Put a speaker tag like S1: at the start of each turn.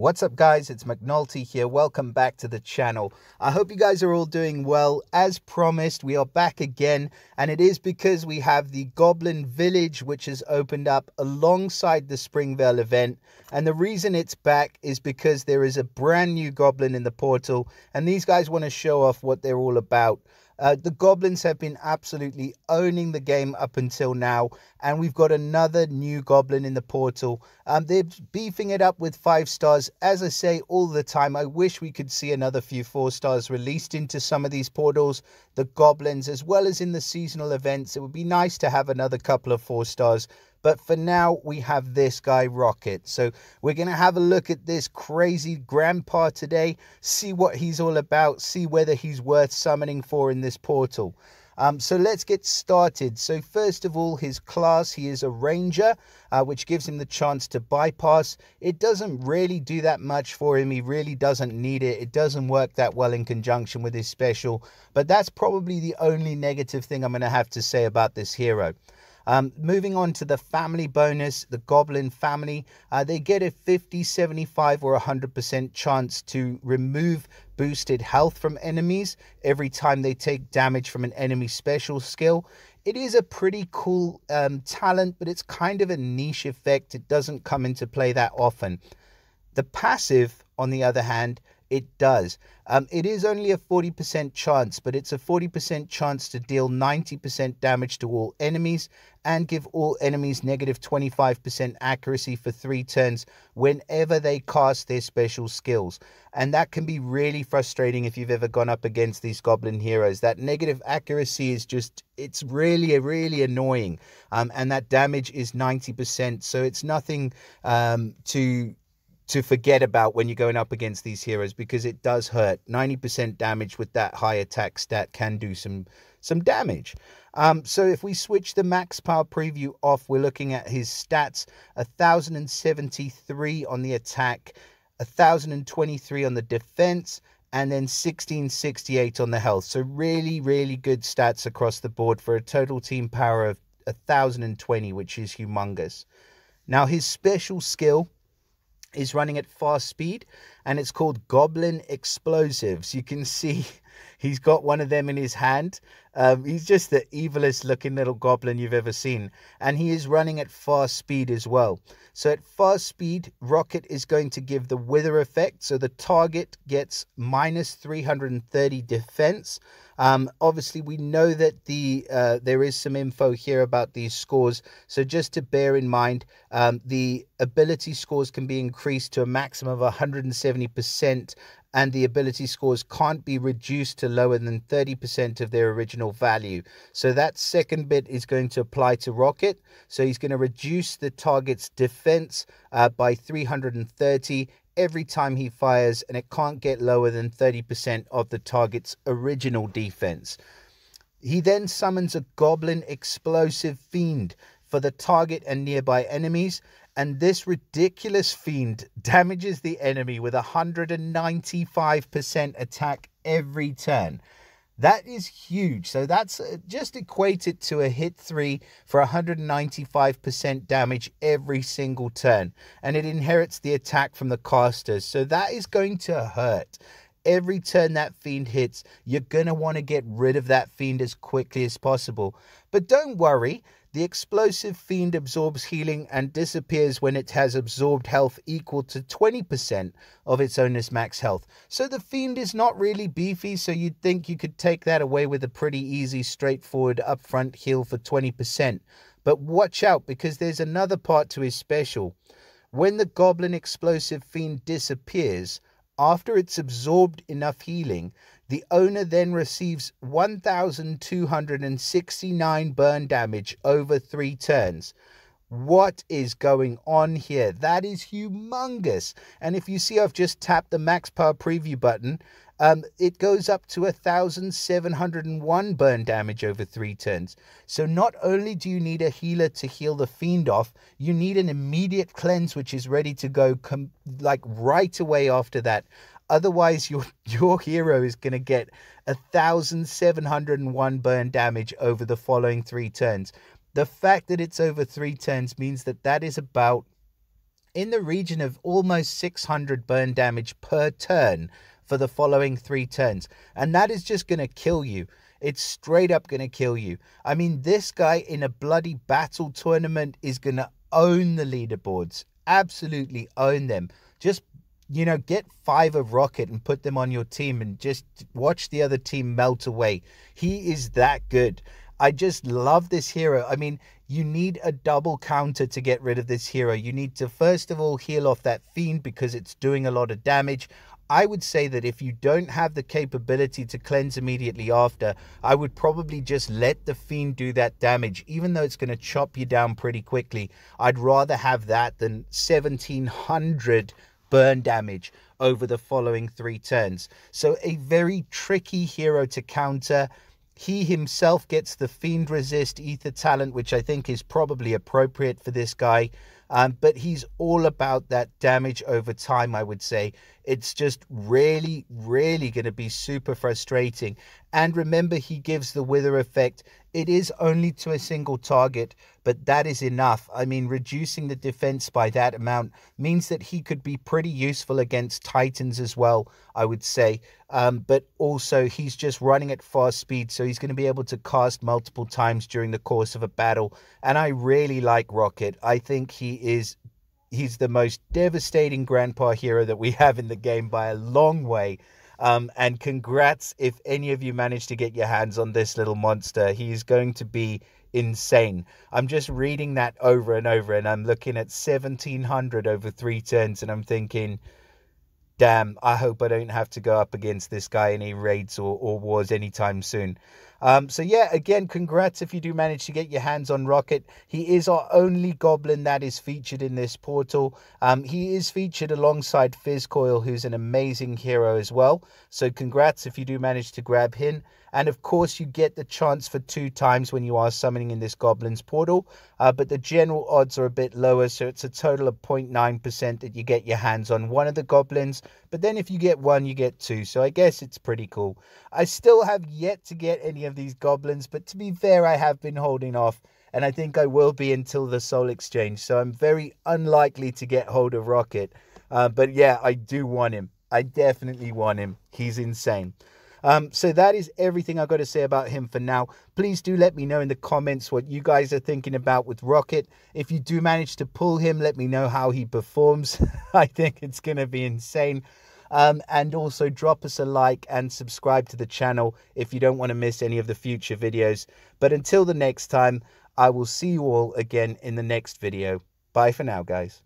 S1: What's up guys, it's McNulty here. Welcome back to the channel. I hope you guys are all doing well. As promised, we are back again, and it is because we have the Goblin Village which has opened up alongside the Springvale event. And the reason it's back is because there is a brand new Goblin in the portal, and these guys want to show off what they're all about. The Goblins have been absolutely owning the game up until now, and we've got another new Goblin in the portal. They're beefing it up with 5 stars. As I say all the time, I wish we could see another few 4 stars released into some of these portals, the Goblins, as well as in the seasonal events. It would be nice to have another couple of 4 stars. But for now, we have this guy, Rocket. So we're going to have a look at this crazy grandpa today, see what he's all about, see whether he's worth summoning for in this portal. So let's get started. So first of all, his class, he is a ranger, which gives him the chance to bypass. It doesn't really do that much for him. He really doesn't need it. It doesn't work that well in conjunction with his special. But that's probably the only negative thing I'm going to have to say about this hero. Moving on to the family bonus, the Goblin family, they get a 50, 75 or 100% chance to remove boosted health from enemies every time they take damage from an enemy special skill. It is a pretty cool talent, but it's kind of a niche effect. It doesn't come into play that often. The passive, on the other hand, it does. It is only a 40% chance, but it's a 40% chance to deal 90% damage to all enemies and give all enemies negative 25% accuracy for 3 turns whenever they cast their special skills. And that can be really frustrating if you've ever gone up against these Goblin heroes. That negative accuracy is just, it's really annoying. And that damage is 90%, so it's nothing to forget about when you're going up against these heroes, because it does hurt. 90% damage with that high attack stat can do some damage. So if we switch the max power preview off, we're looking at his stats: 1073 on the attack, 1023 on the defense, and then 1668 on the health. So really good stats across the board for a total team power of 1020, which is humongous. Now his special skill is running at fast speed, and it's called Goblin Explosives. You can see he's got one of them in his hand. He's just the evilest looking little goblin you've ever seen, and he is running at fast speed as well. So at fast speed, Rocket is going to give the wither effect, so the target gets minus 330 defense. Obviously we know that there is some info here about these scores, so just to bear in mind, the ability scores can be increased to a maximum of 170%, and the ability scores can't be reduced to lower than 30% of their original value. So that second bit is going to apply to Rocket. So he's going to reduce the target's defense by 330 every time he fires, and it can't get lower than 30% of the target's original defense. He then summons a Goblin Explosive Fiend for the target and nearby enemies, and this ridiculous fiend damages the enemy with 195% attack every turn. That is huge. So that's just equated to a hit 3 for 195% damage every single turn. And it inherits the attack from the casters. So that is going to hurt. Every turn that fiend hits, you're going to want to get rid of that fiend as quickly as possible. But don't worry. The Explosive Fiend absorbs healing and disappears when it has absorbed health equal to 20% of its owner's max health. So the Fiend is not really beefy, so you'd think you could take that away with a pretty easy, straightforward upfront heal for 20%. But watch out, because there's another part to his special. When the Goblin Explosive Fiend disappears, after it's absorbed enough healing, the owner then receives 1,269 burn damage over 3 turns. What is going on here? That is humongous. And if you see, I've just tapped the max power preview button. It goes up to 1,701 burn damage over 3 turns. So not only do you need a healer to heal the fiend off, you need an immediate cleanse which is ready to go like right away after that. Otherwise, your hero is going to get 1,701 burn damage over the following 3 turns. The fact that it's over 3 turns means that that is about in the region of almost 600 burn damage per turn for the following 3 turns. And that is just going to kill you. It's straight up going to kill you. I mean, this guy in a bloody battle tournament is going to own the leaderboards. Absolutely own them. Just, you know, get 5 of Rocket and put them on your team and just watch the other team melt away. He is that good. I just love this hero. I mean, you need a double counter to get rid of this hero. You need to first of all heal off that Fiend because it's doing a lot of damage. I would say that if you don't have the capability to cleanse immediately after, I would probably just let the Fiend do that damage, even though it's going to chop you down pretty quickly. I'd rather have that than 1700 burn damage over the following 3 turns. So a very tricky hero to counter. He himself gets the Fiend Resist Ether talent, which I think is probably appropriate for this guy. But he's all about that damage over time, I would say. It's just really, really going to be super frustrating. And remember, he gives the Wither effect. It is only to a single target, but that is enough. I mean, reducing the defense by that amount means that he could be pretty useful against Titans as well, I would say. But also, he's just running at fast speed, so he's going to be able to cast multiple times during the course of a battle. And I really like Rocket. I think he's the most devastating grandpa hero that we have in the game by a long way. And congrats if any of you manage to get your hands on this little monster. He's going to be insane. I'm just reading that over and over, and I'm looking at 1700 over 3 turns, and I'm thinking, damn, I hope I don't have to go up against this guy in any raids or wars anytime soon. So yeah, again, congrats if you do manage to get your hands on Rocket. He is our only Goblin that is featured in this portal. He is featured alongside Fizzcoil, who's an amazing hero as well. So congrats if you do manage to grab him. And of course, you get the chance for 2 times when you are summoning in this Goblin's portal. But the general odds are a bit lower, so it's a total of 0.9% that you get your hands on one of the Goblins. But then if you get 1, you get 2. So I guess it's pretty cool. I still have yet to get any of these Goblins, but to be fair, I have been holding off. And I think I will be until the Soul Exchange. So I'm very unlikely to get hold of Rocket. But yeah, I do want him. I definitely want him. He's insane. So that is everything I've got to say about him for now. Please do let me know in the comments what you guys are thinking about with Rocket. If you do manage to pull him, let me know how he performs. I think it's going to be insane. And also drop us a like and subscribe to the channel if you don't want to miss any of the future videos. But until the next time, I will see you all again in the next video. Bye for now, guys.